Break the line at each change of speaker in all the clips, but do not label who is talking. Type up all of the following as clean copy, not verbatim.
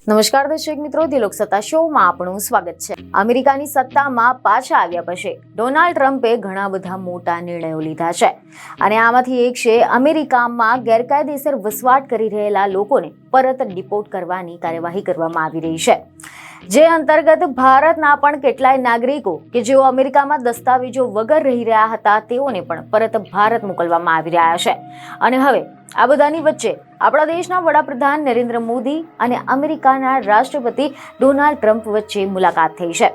નમસ્કાર દર્શક મિત્રો, દિલોક સત્તા શોમાં આપણું સ્વાગત છે। અમેરિકાની સત્તામાં પાછા આવ્યા પછી ડોનાલ્ડ ટ્રમ્પે ઘણા બધા મોટા નિર્ણયો લીધા છે અને આમાંથી એક છે અમેરિકામાં ગેરકાયદેસર વસવાટ કરી રહેલા લોકોને પરત ડિપોર્ટ કરવાની કાર્યવાહી કરવામાં આવી રહી છે, જે અંતર્ગત ભારતના પણ કેટલાય નાગરિકો કે જેઓ અમેરિકામાં દસ્તાવેજો વગર રહી રહ્યા હતા તેઓને પણ પરત ભારત મોકલવામાં આવી રહ્યા છે। અને હવે આ બધાની વચ્ચે આપણા દેશના વડાપ્રધાન નરેન્દ્ર મોદી અને અમેરિકાના રાષ્ટ્રપતિ ડોનાલ્ડ ટ્રમ્પ વચ્ચે મુલાકાત થઈ છે।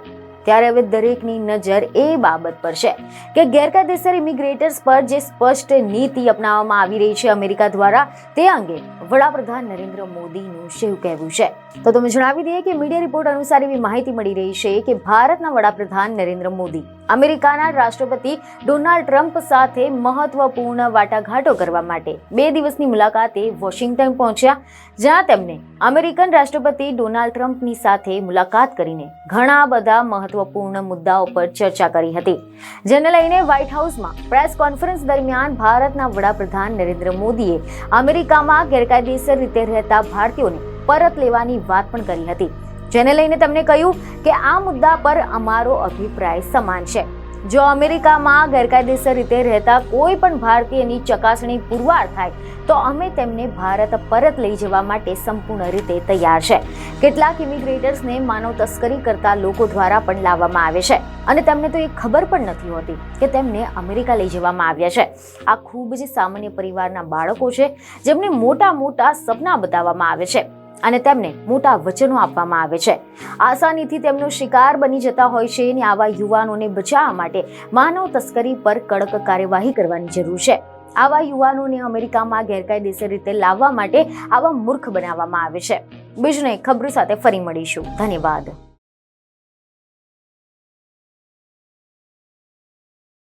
ત્યારે હવે દરેકની નજર એ બાબત પર છે કે ગેરકાયદેસર ઇમિગ્રેટર્સ પર જે સ્પષ્ટ નીતિ અપનાવવામાં આવી રહી છે અમેરિકા દ્વારા, તે અંગે વડાપ્રધાન નરેન્દ્ર મોદીનું શું કહેવું છે। તો તમે જણાવી દઈએ કે મીડિયા રિપોર્ટ અનુસાર એવી માહિતી મળી રહી છે કે ભારતના વડાપ્રધાન નરેન્દ્ર મોદી અમેરિકાના રાષ્ટ્રપતિ ડોનાલ્ડ ટ્રમ્પ સાથે મહત્વપૂર્ણ વાટાઘાટો કરવા માટે 2 દિવસની મુલાકાતે વોશિંગ્ટન પહોંચ્યા, જ્યાં તેમને અમેરિકન રાષ્ટ્રપતિ ડોનાલ્ડ ટ્રમ્પની સાથે મુલાકાત કરીને ઘણા બધા મહત્વપૂર્ણ મુદ્દાઓ પર ચર્ચા કરી હતી, જેને લઈને વ્હાઇટ હાઉસમાં પ્રેસ કોન્ફરન્સ દરમિયાન ભારતના વડાપ્રધાન નરેન્દ્ર મોદીએ અમેરિકામાં ગેરકાયદેસર રીતે રહેતા ભારતીયોને પરત લેવાની વાત પણ કરી હતી, જેને લઈને તેમણે કહ્યું કે આ મુદ્દા પર અમારો અભિપ્રાય સમાન છે। જો અમેરિકામાં ગેરકાયદેસર રીતે રહેતા કોઈ પણ ભારતીયની ચકાસણી પુરવાર થાય તો અમે તેમને ભારત પરત લઈ જવા માટે સંપૂર્ણ રીતે તૈયાર છે। કેટલાક ઇમિગ્રેટર્સને માનવ તસ્કરી કરતા લોકો દ્વારા પણ લાવવામાં આવે છે અને તેમને તો એ ખબર પણ નથી હોતી કે તેમને અમેરિકા લઈ જવામાં આવ્યા છે। આ ખૂબ જ સામાન્ય પરિવારના બાળકો છે, જેમને મોટા મોટા સપના બતાવવામાં આવે છે અને તેમને મોટા વચનો આપવામાં આવે છે। આસાનીથી તેમનો શિકાર બની જતા હોય છે અને આવા યુવાનોને બચાવવા માટે માનવ તસ્કરી પર કડક કાર્યવાહી કરવાની જરૂર છે। આવા યુવાનોને અમેરિકામાં ગેરકાયદેસર રીતે લાવવા માટે આવા મૂર્ખ બનાવવામાં આવે છે। બીજને ખબર સાથે ફરી મળીશું। ધન્યવાદ।